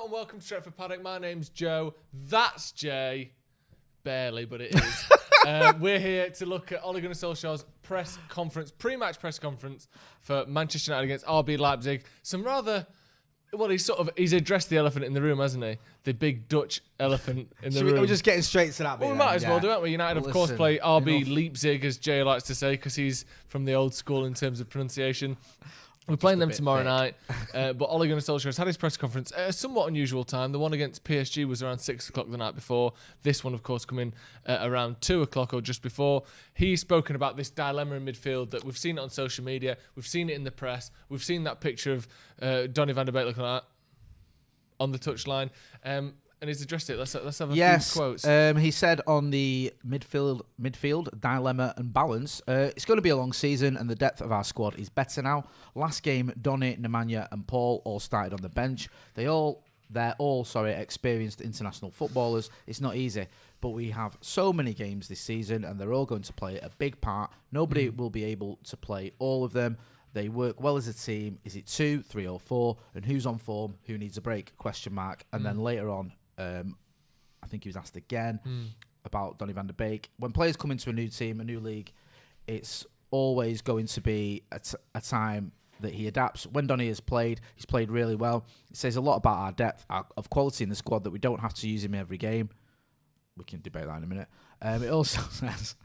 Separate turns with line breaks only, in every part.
and welcome to Stretford Paddock. My name's Joe. That's Jay. Barely, but it is. We're here to look at Ole Gunnar Solskjaer's press conference, pre-match press conference for Manchester United against RB Leipzig. Some rather... Well, he's addressed the elephant in the room, hasn't he? The big Dutch elephant in the room.
We're just getting straight to that bit.
Well, we might as well do it. United, of course, play RB Leipzig, as Jay likes to say, because he's from the old school in terms of pronunciation. We're playing them tomorrow night, but Ole Gunnar Solskjaer has had his press conference at a somewhat unusual time. The one against PSG was around 6 o'clock the night before. This one, of course, coming around 2 o'clock or just before. He's spoken about this dilemma in midfield that we've seen it on social media. We've seen it in the press. We've seen that picture of Donny van der Beek looking like that on the touchline. And he's addressed it. Let's have a few quotes.
He said on the midfield dilemma and balance, it's going to be a long season and the depth of our squad is better now. Last game, Donny, Nemanja and Paul all started on the bench. They're all experienced international footballers. It's not easy, but we have so many games this season and they're all going to play a big part. Nobody will be able to play all of them. They work well as a team. Is it 2, 3 or 4? And who's on form? Who needs a break? ? And then later on, I think he was asked again about Donny van der Beek. When players come into a new team, a new league, it's always going to be a time that he adapts. When Donny has played, he's played really well. It says a lot about our depth of quality in the squad that we don't have to use him every game. We can debate that in a minute. It also says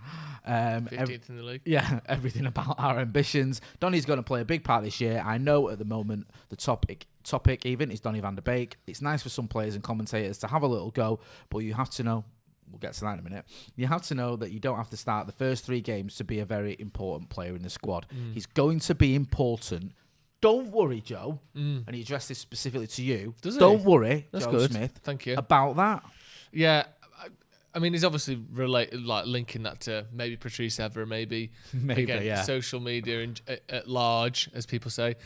15th in the league.
Yeah, everything about our ambitions. Donny's going to play a big part this year. I know at the moment the topic even is Donny van der Beek. It's nice for some players and commentators to have a little go, but you have to know, we'll get to that in a minute, you have to know that you don't have to start the first 3 games to be a very important player in the squad. He's going to be important. Don't worry, Joe. And he addressed this specifically to you. Don't worry,
That's
Joe
good.
Smith.
Thank you.
About that.
Yeah. I mean, he's obviously linking that to maybe Patrice Evra, maybe again, social media at large, as people say.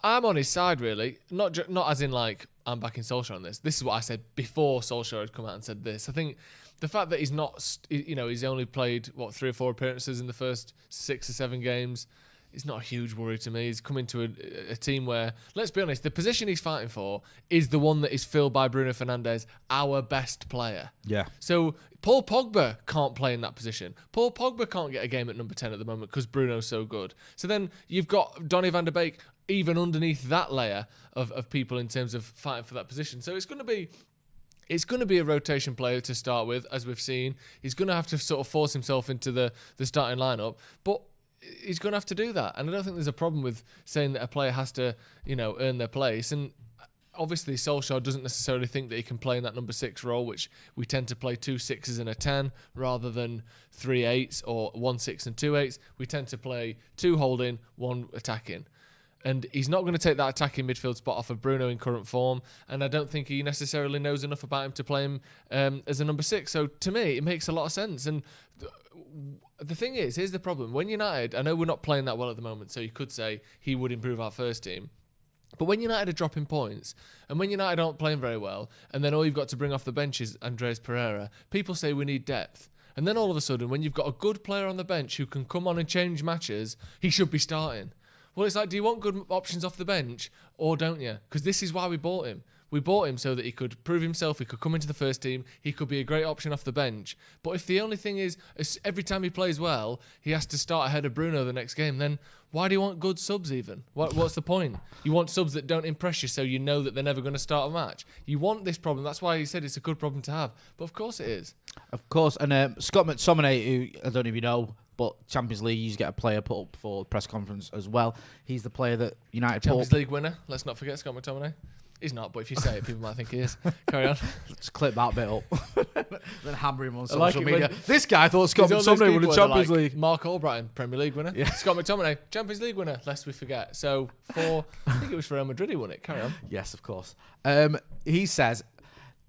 I'm on his side, really. Not as in I'm backing Solskjaer on this. This is what I said before Solskjaer had come out and said this. I think the fact that he's not, he's only played 3 or 4 appearances in the first 6 or 7 games. It's not a huge worry to me. He's come into a team where, let's be honest, the position he's fighting for is the one that is filled by Bruno Fernandes, our best player.
Yeah.
So Paul Pogba can't play in that position. Paul Pogba can't get a game at number 10 at the moment because Bruno's so good. So then you've got Donny van der Beek even underneath that layer of people in terms of fighting for that position. So it's going to be a rotation player to start with, as we've seen. He's going to have to sort of force himself into the starting lineup. But he's going to have to do that. And I don't think there's a problem with saying that a player has to, earn their place. And obviously Solskjaer doesn't necessarily think that he can play in that number 6 role, which we tend to play 2 6s and a 10 rather than 3 8s or 1 6 and 2 8s. We tend to play 2 holding, 1 attacking. And he's not going to take that attacking midfield spot off of Bruno in current form. And I don't think he necessarily knows enough about him to play him as a number 6. So to me, it makes a lot of sense. And the thing is, here's the problem. When United, I know we're not playing that well at the moment, so you could say he would improve our first team. But when United are dropping points, and when United aren't playing very well, and then all you've got to bring off the bench is Andreas Pereira, people say we need depth. And then all of a sudden, when you've got a good player on the bench who can come on and change matches, he should be starting. Well, it's like, do you want good options off the bench or don't you? Because this is why we bought him. We bought him so that he could prove himself, he could come into the first team, he could be a great option off the bench. But if the only thing is, every time he plays well, he has to start ahead of Bruno the next game, then why do you want good subs even? What's the point? You want subs that don't impress you so you know that they're never going to start a match. You want this problem. That's why he said it's a good problem to have. But of course it is.
Of course. And Scott McTominay, who I don't know if you know, but Champions League, you get a player put up for press conference as well. He's the player that United
Champions League winner. Let's not forget Scott McTominay. He's not, but if you say it, people might think he is. Carry on.
Let's clip that bit up. Then hammer him on social media. This guy thought Scott McTominay won the Champions League.
Mark Albrighton, Premier League winner. Yeah. Scott McTominay, Champions League winner, lest we forget. So I think it was for Real Madrid he won it. Carry on.
Yes, of course. He says,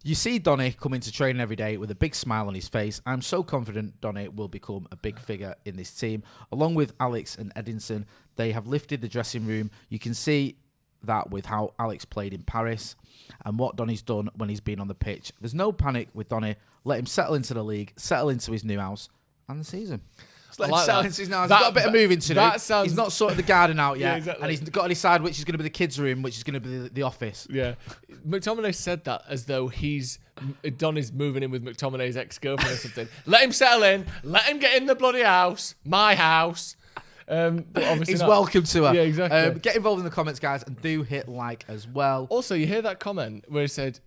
you see Donny come into training every day with a big smile on his face. I'm so confident Donny will become a big figure in this team. Along with Alex and Edinson, they have lifted the dressing room. You can see that with how Alex played in Paris and what Donny's done when he's been on the pitch. There's no panic with Donny. Let him settle into the league, settle into his new house and the season. Let him
like
sell
that.
into his now. He's got a bit of moving to do.
That sounds.
He's not sorted the garden out yet,
exactly.
and he's got to decide which is going to be the kids' room, which is going to be the office.
Yeah, McTominay said that as though Donny's moving in with McTominay's ex-girlfriend or something. Let him settle in. Let him get in the bloody house, my house. But obviously
He's
not.
welcome to her.
Yeah, exactly.
Get involved in the comments, guys, and do hit like as well.
Also, you hear that comment where he said,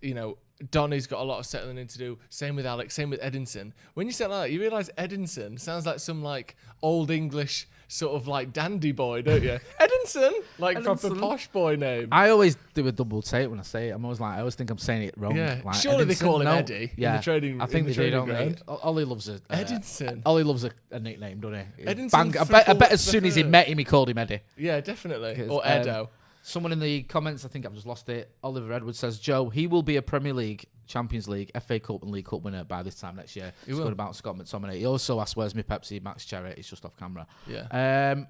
Donny's got a lot of settling in to do. Same with Alex. Same with Edinson. When you say like that, you realise Edinson sounds like some like old English sort of like dandy boy, don't you? Edinson, like proper posh boy name.
I always do a double take when I say it. I always think I'm saying it wrong.
Yeah,
Like,
surely they
Edinson?
call him
No.
Eddie.
Yeah,
in the trading.
I think
in the
they do.
trading
Don't they?
ground.
Ollie loves
Edinson.
Ollie loves a nickname, doesn't he?
Edinson
I bet as soon as he met him, he called him Eddie.
Yeah, definitely. Or
Because,
Edo.
Someone in the comments, I think I've just lost it. Oliver Edwards says, Joe, he will be a Premier League, Champions League, FA Cup and League Cup winner by this time next year. He's good about Scott McTominay. He also asked, where's my Pepsi, Max Cherry? It's just off camera.
Yeah.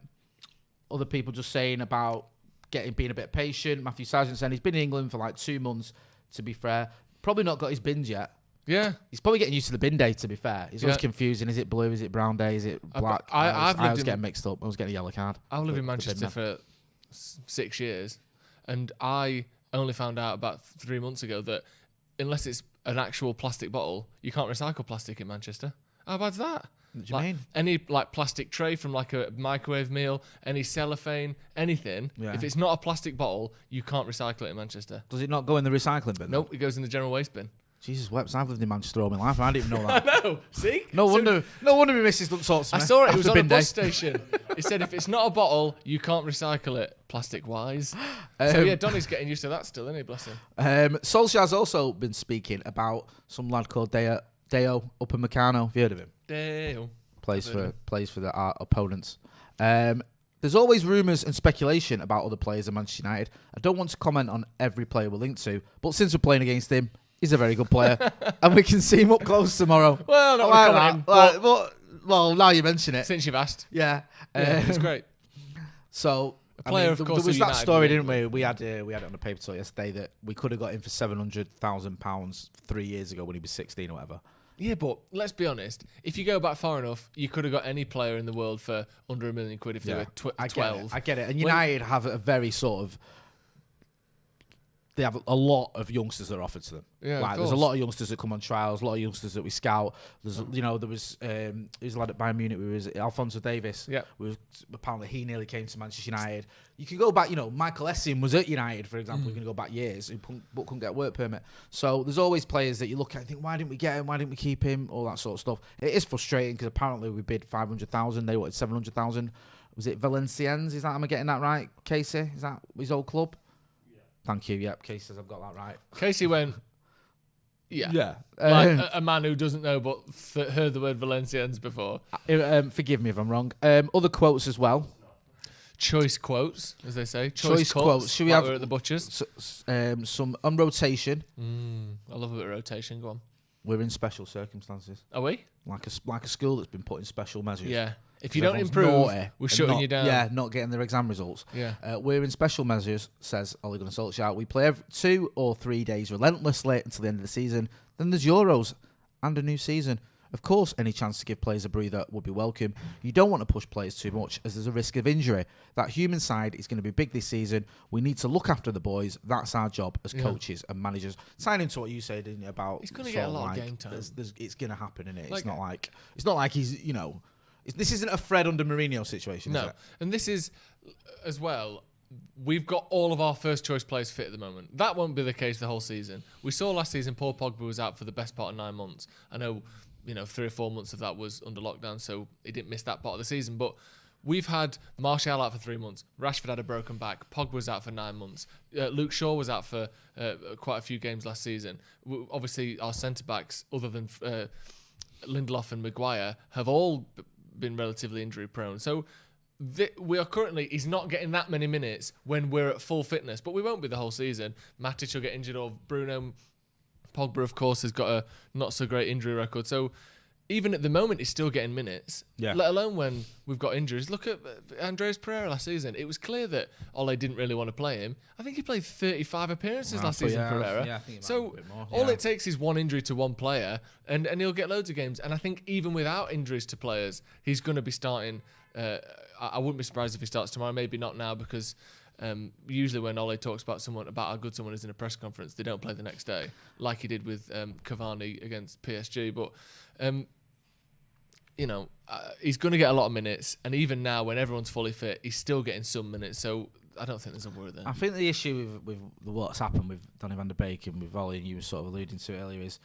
Other people just saying about being a bit patient. Matthew Sargent saying he's been in England for like 2 months, to be fair. Probably not got his bins yet.
Yeah.
He's probably getting used to the bin day, to be fair. He's always confusing. Is it blue? Is it brown day? Is it black? I was getting mixed up. I was getting a yellow card.
I've lived in Manchester for 6 years, and I only found out about 3 months ago that unless it's an actual plastic bottle, you can't recycle plastic in Manchester. How bad's that?
What do you mean?
Any like plastic tray from like a microwave meal, any cellophane, anything.
Yeah.
If it's not a plastic bottle, you can't recycle it in Manchester.
Does it not go in the recycling bin?
Nope, it goes in the general waste bin.
Jesus, Weps, I've lived in Manchester all my life. I didn't even know that.
I know. See?
No wonder my missus talks to me.
I saw it. It was on a
bin day.
bus station. It said if it's not a bottle, you can't recycle it, plastic wise. So yeah, Donny's getting used to that still, isn't he? Bless him.
Solskjaer's also been speaking about some lad called Deo Upamecano. Have you heard of him?
Damn.
Plays for our opponents. There's always rumours and speculation about other players at Manchester United. I don't want to comment on every player we're linked to, but since we're playing against him, he's a very good player, and we can see him up close tomorrow.
Well, not like
that. Well, now you mention it.
Since you've asked.
Yeah.
It's great.
So,
player, of course,
there was that
United
story,
player.
didn't we? We had it on the paper talk yesterday that we could have got him for £700,000 3 years ago when he was 16 or whatever.
Yeah, but let's be honest. If you go back far enough, you could have got any player in the world for under £1 million if they were 12.
I get it. And United have a very sort of... They have a lot of youngsters that are offered to them.
Yeah,
like, there's a lot of youngsters that come on trials, a lot of youngsters that we scout. There's, there was a lad at Bayern Munich, was Alphonso Davies.
Yeah.
Apparently he nearly came to Manchester United. You can go back, Michael Essien was at United, for example. You can go back years, but couldn't get a work permit. So there's always players that you look at and think, why didn't we get him? Why didn't we keep him? All that sort of stuff. It is frustrating because apparently we bid 500,000. They wanted 700,000. Was it Valenciennes? Am I getting that right? Casey? Is that his old club? Thank you. Yep, Casey says I've got that right.
Casey went, yeah.
Yeah.
Like a man who doesn't know but heard the word Valenciennes before.
Forgive me if I'm wrong. Other quotes as well.
Choice quotes, as they say.
Choice quotes. Should we have
we're at the butchers?
Some on rotation?
I love a bit of rotation. Go on.
We're in special circumstances.
Are we?
Like a school that's been put in special measures.
Yeah. If you don't improve, we're shutting you down.
Yeah, not getting their exam results.
Yeah.
We're in special measures, says Ole Gunnar Solskjaer. We play every 2 or 3 days relentlessly until the end of the season. Then there's Euros and a new season. Of course, any chance to give players a breather would be welcome. You don't want to push players too much as there's a risk of injury. That human side is going to be big this season. We need to look after the boys. That's our job as coaches and managers. Signing to what you said, didn't you, about
he's going to get a lot of game time.
It's going to happen, isn't it? It's not like he's, this isn't a Fred under Mourinho situation, is it?
And this is, as well, we've got all of our first choice players fit at the moment. That won't be the case the whole season. We saw last season Paul Pogba was out for the best part of 9 months. I know, 3 or 4 months of that was under lockdown, so he didn't miss that part of the season. But we've had Martial out for 3 months. Rashford had a broken back. Pogba was out for 9 months. Luke Shaw was out for quite a few games last season. Obviously, our centre-backs, other than Lindelof and Maguire, have all been relatively injury prone. So we are currently, he's not getting that many minutes when we're at full fitness, but we won't be the whole season. Matic will get injured, or Bruno. Pogba, of course, has got a not so great injury record. So even at the moment, he's still getting minutes, let alone when we've got injuries. Look at Andreas Pereira last season. It was clear that Ole didn't really want to play him. I think he played 35 appearances last season, Pereira.
Yeah, I think
so all it takes is one injury to one player, and he'll get loads of games. And I think even without injuries to players, he's going to be starting. I wouldn't be surprised if he starts tomorrow. Maybe not now, because usually when Ole talks about how good someone is in a press conference, they don't play the next day, like he did with Cavani against PSG. But he's going to get a lot of minutes, and even now, when everyone's fully fit, he's still getting some minutes. So I don't think there's a worry there.
I think the issue with what's happened with Donny van de Beek and with Ollie, and you were sort of alluding to it earlier, is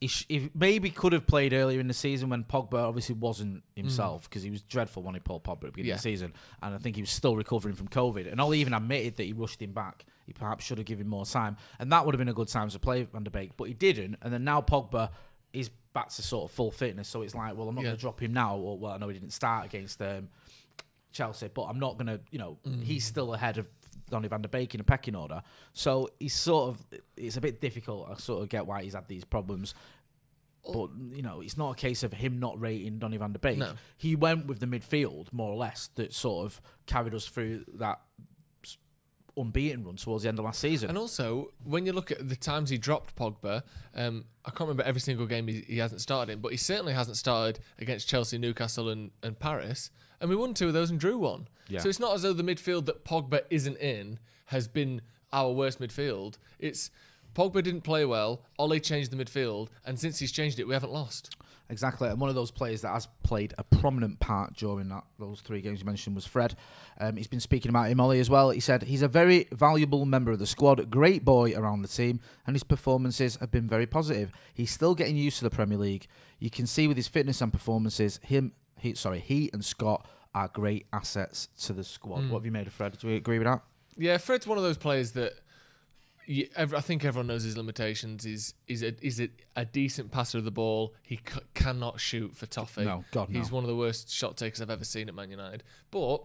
he maybe could have played earlier in the season when Pogba obviously wasn't himself, because he was dreadful when he pulled Pogba at the beginning of the season, and I think he was still recovering from COVID. And Ollie even admitted that he rushed him back. He perhaps should have given him more time, and that would have been a good time to play Van de Beek, but he didn't. And then now Pogba is back to sort of full fitness, so it's like, well, I'm not going to drop him now. Or, well, I know he didn't start against Chelsea, but I'm not going to, he's still ahead of Donny van de Beek in a pecking order. So it's a bit difficult. I sort of get why he's had these problems. But, it's not a case of him not rating Donny van de Beek.
No.
He went with the midfield, more or less, that sort of carried us through that unbeaten run towards the end of last season.
And also, when you look at the times he dropped Pogba, I can't remember every single game he hasn't started in, but he certainly hasn't started against Chelsea, Newcastle and Paris. And we won 2 of those and drew 1. Yeah. So it's not as though the midfield that Pogba isn't in has been our worst midfield. It's Pogba didn't play well, Ole changed the midfield, and since he's changed it, we haven't lost.
Exactly, and one of those players that has played a prominent part during those 3 games you mentioned was Fred. He's been speaking about him, Ollie, as well. He said, he's a very valuable member of the squad, great boy around the team, and his performances have been very positive. He's still getting used to the Premier League. You can see with his fitness and performances, he and Scott are great assets to the squad. What have you made of Fred? Do you agree with that?
Yeah, Fred's one of those players that I think everyone knows his limitations. He's a decent passer of the ball. He cannot shoot for toffee.
No, God, no.
He's one of the worst shot takers I've ever seen at Man United. But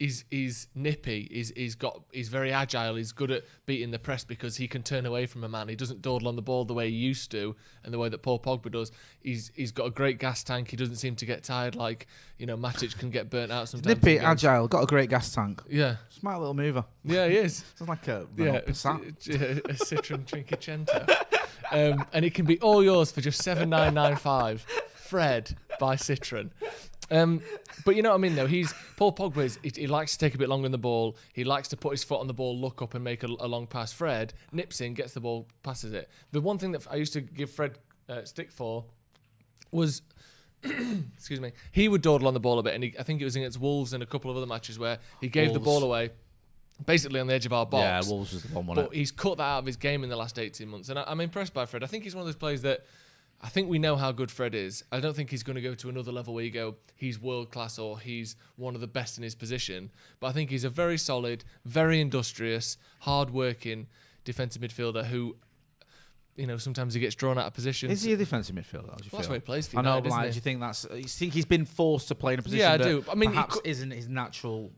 he's nippy. He's very agile. He's good at beating the press because he can turn away from a man. He doesn't dawdle on the ball the way he used to, and the way that Paul Pogba does. He's got a great gas tank. He doesn't seem to get tired like Matic can get burnt out sometimes.
Nippy, agile, got a great gas tank.
Yeah,
smart little mover.
Yeah, he is.
Sounds like a
Citroen Cinquecento. And it can be all yours for just $7,995. Fred by Citroen. But you know what I mean, though. Paul Pogba. He likes to take a bit longer on the ball. He likes to put his foot on the ball, look up, and make a long pass. Fred nips in, gets the ball, passes it. The one thing that I used to give Fred stick for was, excuse me, he would dawdle on the ball a bit, and I think it was against Wolves and a couple of other matches where he gave the ball away, basically on the edge of our box.
Yeah, Wolves was the one, wasn't it?
But he's cut that out of his game in the last 18 months, and I'm impressed by Fred. I think he's one of those players that. I think we know how good Fred is. I don't think he's going to go to another level where you go, he's world class or he's one of the best in his position. But I think he's a very solid, very industrious, hard-working defensive midfielder who, sometimes he gets drawn out of position.
Is he a defensive midfielder?
Well, that's where he plays for
United,
I know,
but do you think you think he's been forced to play in a position
I
that
do. I mean,
perhaps isn't his natural...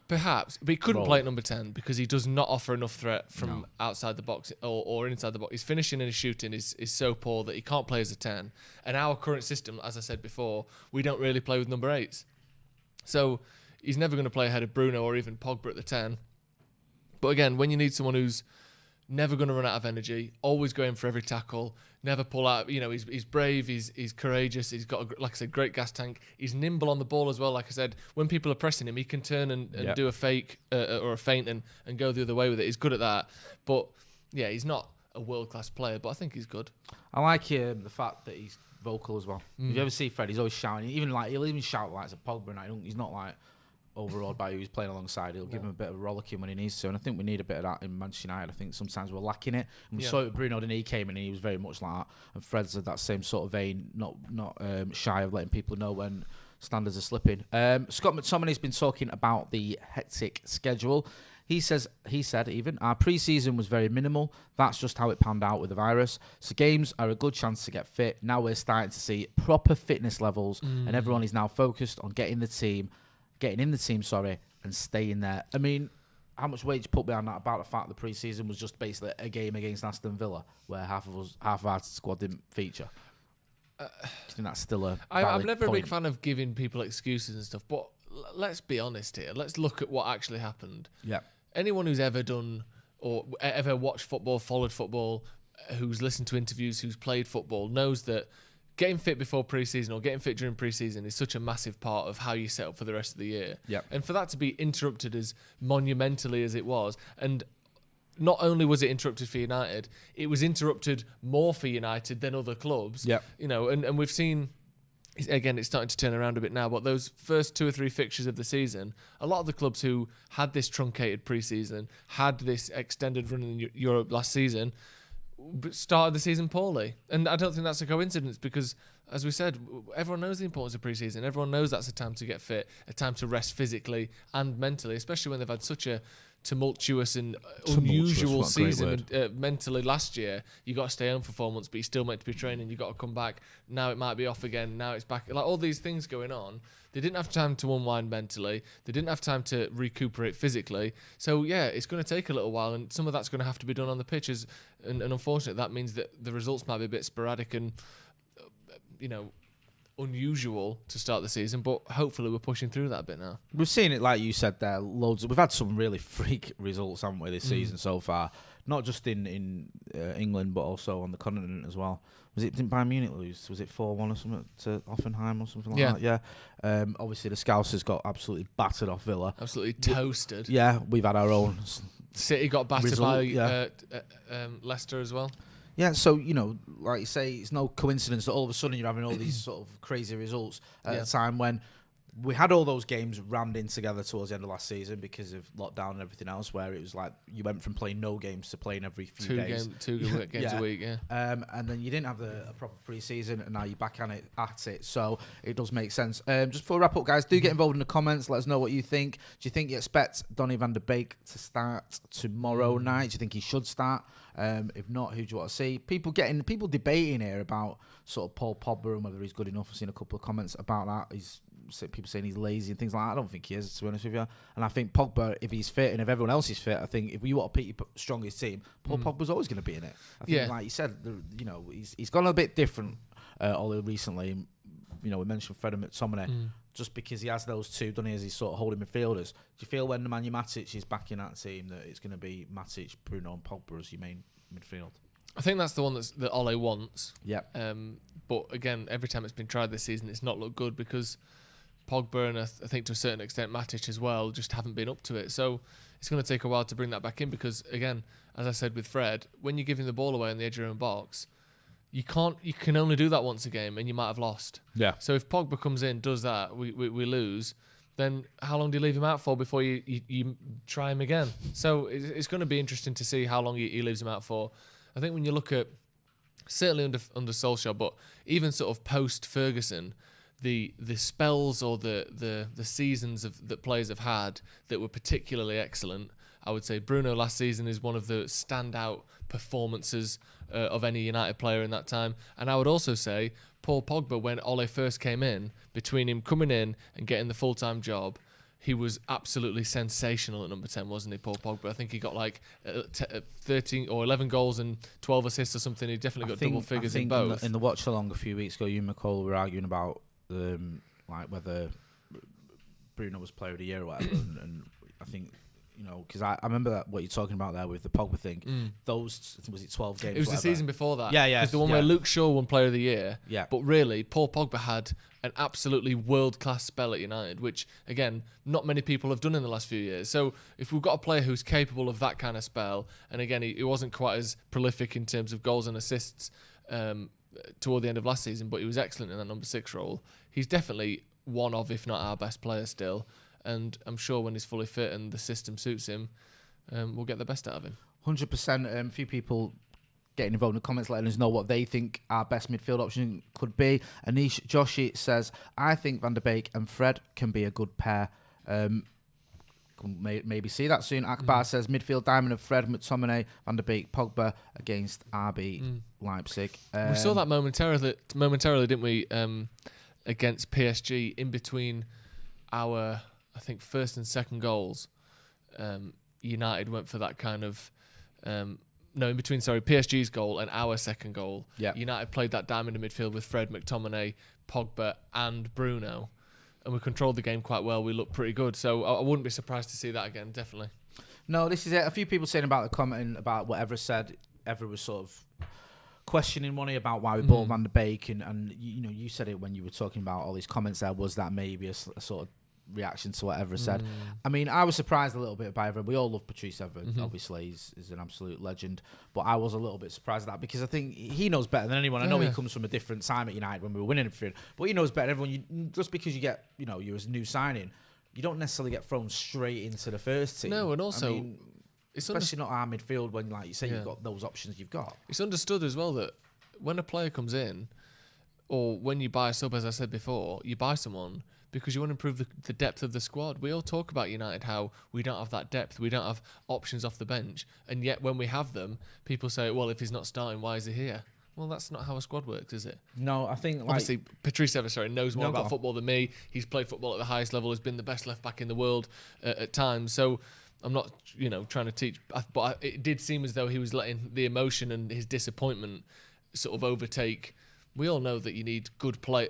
Perhaps, but he couldn't play at number 10 because he does not offer enough threat from outside the box or inside the box. His finishing and his shooting is so poor that he can't play as a 10. And our current system, as I said before, we don't really play with number 8s. So he's never going to play ahead of Bruno or even Pogba at the 10. But again, when you need someone who's never going to run out of energy, always going for every tackle, never pull out. He's brave, he's courageous, he's got, like I said, great gas tank. He's nimble on the ball as well. Like I said, when people are pressing him, he can turn and do a fake or a feint and go the other way with it. He's good at that. But, yeah, he's not a world-class player, but I think he's good.
I like the fact that he's vocal as well. If you ever see Fred, he's always shouting. He'll even shout like a Pogba, and he's not like overawed by who he's playing alongside. He'll give him a bit of a rollicking when he needs to, and I think we need a bit of that in Manchester United. I think sometimes we're lacking it, and we saw it with Bruno, didn't he? Came in and he was very much like that, and Fred's of that same sort of vein, not shy of letting people know when standards are slipping. Scott McTominay's been talking about the hectic schedule. He said even our pre-season was very minimal. That's just how it panned out with the virus. So games are a good chance to get fit. Now we're starting to see proper fitness levels, and everyone is now focused on getting in the team, and staying there. I mean, how much weight do you put behind that about the fact the pre-season was just basically a game against Aston Villa where half of our squad didn't feature? Do you think that's still a
I'm
valid
never
point?
a big fan of giving people excuses and stuff, but let's be honest here. Let's look at what actually happened.
Yeah.
Anyone who's ever done or ever watched football, followed football, who's listened to interviews, who's played football, knows that getting fit before pre-season or getting fit during pre-season is such a massive part of how you set up for the rest of the year.
Yep.
And for that to be interrupted as monumentally as it was, and not only was it interrupted for United, it was interrupted more for United than other clubs.
Yep.
You know, and we've seen, again, it's starting to turn around a bit now, but those first 2 or 3 fixtures of the season, a lot of the clubs who had this truncated pre-season, had this extended run in Europe last season, started the season poorly. And I don't think that's a coincidence because, as we said, everyone knows the importance of pre-season. Everyone knows that's a time to get fit, a time to rest physically and mentally, especially when they've had such a tumultuous and unusual season mentally last year. You got to stay home for 4 months, but you're still meant to be training. You got to come back. Now it might be off again. Now it's back. Like all these things going on. They didn't have time to unwind mentally. They didn't have time to recuperate physically. So yeah, it's going to take a little while, and some of that's going to have to be done on the pitches. And unfortunately, that means that the results might be a bit sporadic and unusual to start the season, but hopefully we're pushing through that a bit now.
We've seen it, like you said there, loads. We've had some really freak results, haven't we, this season so far? Not just in England, but also on the continent as well. Didn't Bayern Munich lose? Was it 4-1 or something to Hoffenheim or something like that? Yeah. Obviously, the Scousers got absolutely battered off Villa.
Absolutely toasted.
Yeah, we've had our own.
City got battered by Leicester as well.
Yeah, so, like you say, it's no coincidence that all of a sudden you're having all these sort of crazy results at a time when we had all those games rammed in together towards the end of last season because of lockdown and everything else, where it was like you went from playing no games to playing every few days.
Two games a week, yeah.
And then you didn't have a proper pre-season, and now you're back at it. So it does make sense. Just before we wrap up, guys, do get involved in the comments. Let us know what you think. Do you think you expect Donny van der Beek to start tomorrow night? Do you think he should start? If not, who do you want to see? People debating here about sort of Paul Pogba and whether he's good enough. I've seen a couple of comments about that. People saying he's lazy and things like that. I don't think he is, to be honest with you. And I think Pogba, if he's fit and if everyone else is fit, I think if we want to pick your strongest team, Paul Pogba's always going to be in it. I think, like you said, he's gone a bit different, Ollie, recently. We mentioned Fred and McTominay. Just because he has those two, doesn't he, as he's sort of holding midfielders. Do you feel when Nemanja Matic is back in that team that it's going to be Matic, Bruno and Pogba as your main midfield?
I think that's the one that Ole wants.
Yeah.
But again, every time it's been tried this season, it's not looked good because Pogba and I think to a certain extent Matic as well just haven't been up to it. So it's going to take a while to bring that back in because, again, as I said with Fred, when you're giving the ball away on the edge of your own box, you can only do that once a game and you might have lost. Yeah. So if Pogba comes in, does that, we lose, then how long do you leave him out for before you try him again? So it's going to be interesting to see how long he leaves him out for. I think when you look at, certainly under Solskjaer, but even sort of post-Ferguson, the spells or the seasons that players have had that were particularly excellent, I would say Bruno last season is one of the standout performances of any United player in that time. And I would also say Paul Pogba, when Ole first came in, between him coming in and getting the full-time job, he was absolutely sensational at number 10, wasn't he, Paul Pogba? I think he got like 13 or 11 goals and 12 assists or something. He definitely got double figures in both.
In the watch-along a few weeks ago, you and McCall were arguing about whether Bruno was player of the year or whatever, and I think, because I remember what you're talking about there with the Pogba thing. Those, was it 12 games?
It was the season before that.
Yeah.
It was the one where Luke Shaw won player of the year.
Yeah.
But really, Paul Pogba had an absolutely world-class spell at United, which, again, not many people have done in the last few years. So if we've got a player who's capable of that kind of spell, and again, he wasn't quite as prolific in terms of goals and assists toward the end of last season, but he was excellent in that number 6 role. He's definitely one of, if not our best player still. And I'm sure when he's fully fit and the system suits him, we'll get the best out of him.
100%. A few people getting involved in the comments, letting us know what they think our best midfield option could be. Anish Joshi says, I think Van der Beek and Fred can be a good pair. Maybe see that soon. Akbar says, midfield diamond of Fred, McTominay, Van der Beek, Pogba against RB Leipzig.
We saw that momentarily, didn't we, against PSG in between our, I think, first and second goals. United went for that kind of PSG's goal and our second goal,
Yeah.
United played that diamond in midfield with Fred, McTominay, Pogba and Bruno, and we controlled the game quite well. We looked pretty good, so I wouldn't be surprised to see that again, definitely.
No, this is it. A few people saying about the commenting about what Evra said. Evra was sort of questioning money about why we bought Van der Beek, and you said it when you were talking about all these comments there, was that maybe a sort of reaction to what Evra said. I mean, I was surprised a little bit by Evra. We all love Patrice Evra, obviously, he's an absolute legend, but I was a little bit surprised at that because I think he knows better than anyone. I know he comes from a different time at United when we were winning everything, but he knows better than everyone. Just because you get, you're a new signing, you don't necessarily get thrown straight into the first team.
No, and also,
I mean, especially not our midfield when, like you say, you've got those options you've got.
It's understood as well that when a player comes in, or when you buy a sub, as I said before, you buy someone because you want to improve the depth of the squad. We all talk about United, how we don't have that depth, we don't have options off the bench, and yet when we have them, people say, well, if he's not starting, why is he here? Well, that's not how a squad works, is it?
No, I think...
Obviously, Patrice Evra, knows more about football than me. He's played football at the highest level, has been the best left-back in the world at times, so I'm not, trying to teach, but it did seem as though he was letting the emotion and his disappointment sort of overtake. We all know that you need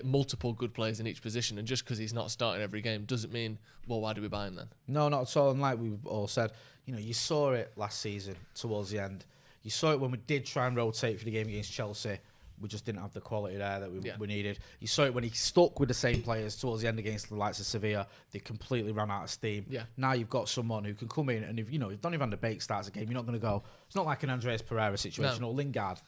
multiple good players in each position, and just because he's not starting every game doesn't mean, well, why do we buy him then?
No, not at all. And like we've all said, you saw it last season towards the end. You saw it when we did try and rotate for the game against Chelsea. We just didn't have the quality there that we needed. You saw it when he stuck with the same players towards the end against the likes of Sevilla. They completely ran out of steam.
Yeah.
Now you've got someone who can come in, and if Donny van der Beek starts a game, you're not going to go. It's not like an Andreas Pereira situation or Lingard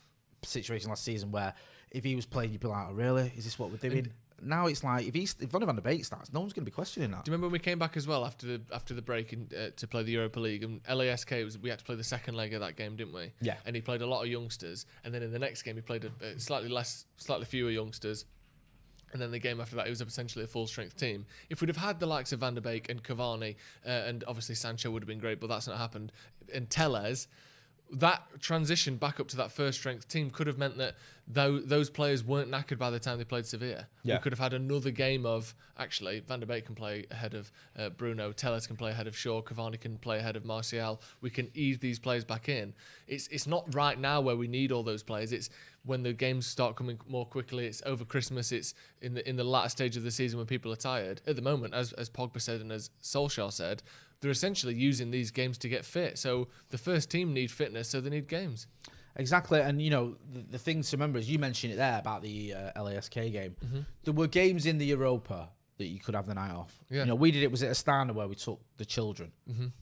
situation last season where if he was playing, you'd be like, oh, really? Is this what we're doing? Now it's like if Donny van der Beek starts, no one's going to be questioning that.
Do you remember when we came back as well after the break to play the Europa League, and LASK we had to play the second leg of that game, didn't we?
Yeah.
And he played a lot of youngsters, and then in the next game he played slightly fewer youngsters, and then the game after that it was essentially a full strength team. If we'd have had the likes of Van der Beek and Cavani, and obviously Sancho would have been great, but that's not happened, and Tellez, that transition back up to that first strength team could have meant that those players weren't knackered by the time they played Sevilla. Yeah. We could have had another game of, actually, Van der Beek can play ahead of Bruno, Tellez can play ahead of Shaw, Cavani can play ahead of Martial. We can ease these players back in. It's not right now where we need all those players. It's when the games start coming more quickly. It's over Christmas. It's in the latter stage of the season when people are tired. At the moment, as Pogba said and as Solskjaer said, they're essentially using these games to get fit. So the first team need fitness, so they need games.
Exactly, and the thing to remember is you mentioned it there about the LASK game. There were games in the Europa that you could have the night off. Yeah. We did it. Was it Astana where we took the children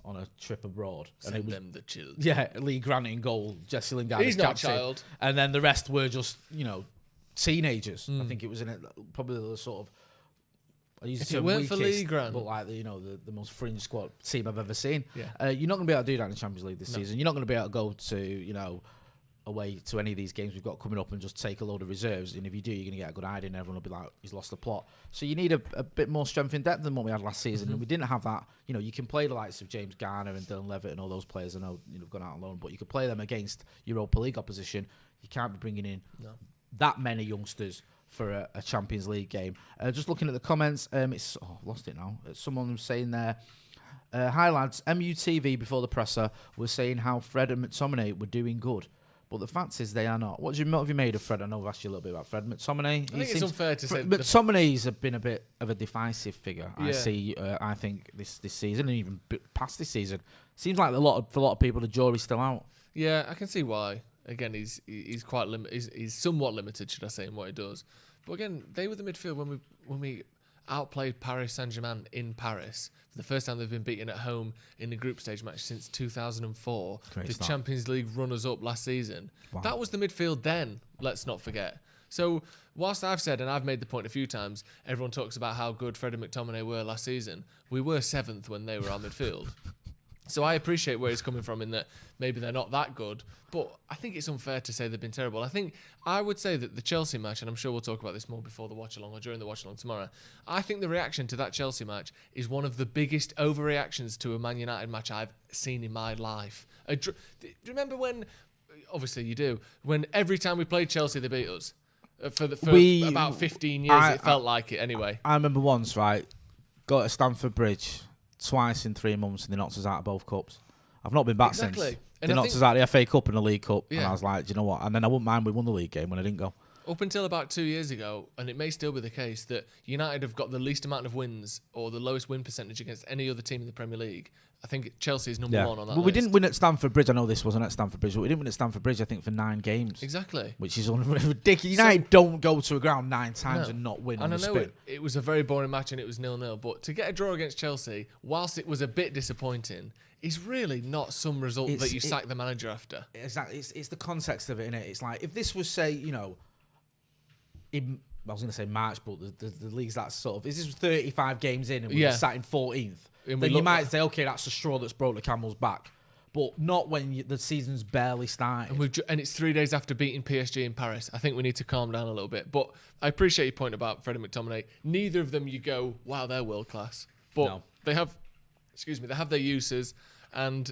on a trip abroad?
Send and it was them the children.
Yeah, Lee Grant in goal, Jesse Lingard.
He's not a child,
and then the rest were just teenagers. I think it was probably the sort of.
If it weren't for Lee Grant,
but like the most fringe squad team I've ever seen. Yeah. You're not going to be able to do that in the Champions League this season. You're not going to be able to go to away to any of these games we've got coming up and just take a load of reserves. And if you do, you're going to get a good hiding. Everyone will be like, he's lost the plot. So you need a bit more strength in depth than what we had last season. And we didn't have that. You can play the likes of James Garner and Dylan Levitt and all those players. I know have gone out on loan, but you could play them against Europa League opposition. You can't be bringing in that many youngsters for a Champions League game. Just looking at the comments, I've lost it now. Someone was saying there, hi lads, MUTV before the presser was saying how Fred and McTominay were doing good. But the fact is they are not. What have you made of Fred? I know I've asked you a little bit about Fred. McTominay.
I think it's unfair to say.
McTominay's been a bit of a divisive figure. Yeah. I think this season and even past this season seems like for a lot of people the jury's still out.
Yeah, I can see why. Again, he's quite he's somewhat limited, should I say, in what he does. But again, they were the midfield when we outplayed Paris Saint-Germain in Paris. For the first time they've been beaten at home in the group stage match since 2004. The Champions League runners-up last season. Wow. That was the midfield then, let's not forget. So whilst I've said, and I've made the point a few times, everyone talks about how good Fred and McTominay were last season. We were 7th when they were our midfield. So I appreciate where he's coming from in that maybe they're not that good, but I think it's unfair to say they've been terrible. I would say that the Chelsea match, and I'm sure we'll talk about this more before the watch-along or during the watch-along tomorrow, I think the reaction to that Chelsea match is one of the biggest overreactions to a Man United match I've seen in my life. Do you remember when, obviously you do, when every time we played Chelsea they beat us? For about 15 years it felt like it anyway.
I remember once, right, got to Stamford Bridge twice in 3 months and they knocked us out of both cups. I've not been back
Exactly.
since.
And
They
I
knocked
think-
us out of the FA Cup and the League Cup, and
Yeah.
I was like, do you know what? And then I wouldn't mind we won the league game when I didn't go.
Up until about 2 years ago, and it may still be the case, that United have got the least amount of wins or the lowest win percentage against any other team in the Premier League. I think Chelsea is number one on that
But we
list.
didn't win at Stamford Bridge. I know this wasn't at Stamford Bridge, but we didn't win at Stamford Bridge, I think, for 9 games.
Exactly.
Which is ridiculous. United don't go to a ground 9 times and not win
And
on
I
the
know
spin.
it was a very boring match and it was 0-0, but to get a draw against Chelsea, whilst it was a bit disappointing, is really not some result that you sack the manager after.
Exactly. It's the context of it, innit? It's like, if this was, say, you know, I was going to say March, but the league's that sort of... If this was 35 games in and we were sat in 14th, then you might say, okay, that's the straw that's broke the camel's back. But not when the season's barely started.
And it's 3 days after beating PSG in Paris. I think we need to calm down a little bit. But I appreciate your point about Freddie McTominay. Neither of them you go, wow, they're world class. But they have their uses, and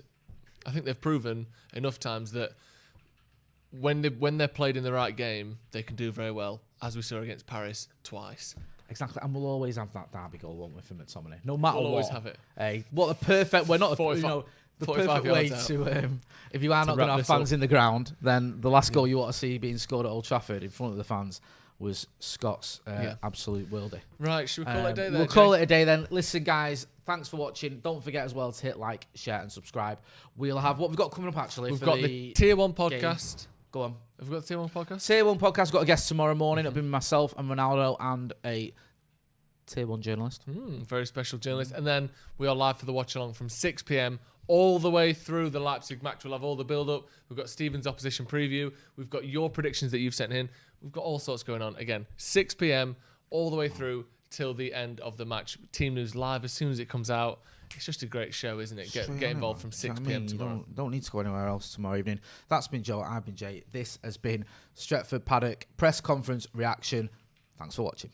I think they've proven enough times that when they're played in the right game, they can do very well, as we saw against Paris twice.
Exactly, and we'll always have that derby goal, won't we, for McTominay? No matter what.
We'll always have it.
Hey, what a perfect... We're not...
45,
the perfect way to... if you are not going to have fans in the ground, then the last goal you want to see being scored at Old Trafford in front of the fans was Scott's absolute worldie.
Right, should we call it a day then?
We'll call it a day then. Listen, guys, thanks for watching. Don't forget as well to hit like, share and subscribe. We'll have... What we've got coming up, actually.
We've got the Tier 1 podcast.
Game. Go on.
Have we got the Tier 1 podcast?
Tier 1 podcast. Got a guest tomorrow morning. It'll be myself and Ronaldo and a Tier 1 journalist.
Very special journalist. And then we are live for the watch along from 6 p.m. all the way through the Leipzig match. We'll have all the build up. We've got Stephen's opposition preview. We've got your predictions that you've sent in. We've got all sorts going on. Again, 6 p.m. all the way through till the end of the match. Team news live as soon as it comes out. It's just a great show, isn't it? Get involved from 6 p.m. tomorrow.
Don't need to go anywhere else tomorrow evening. That's been Joe. I've been Jay. This has been Stretford Paddock press conference reaction. Thanks for watching.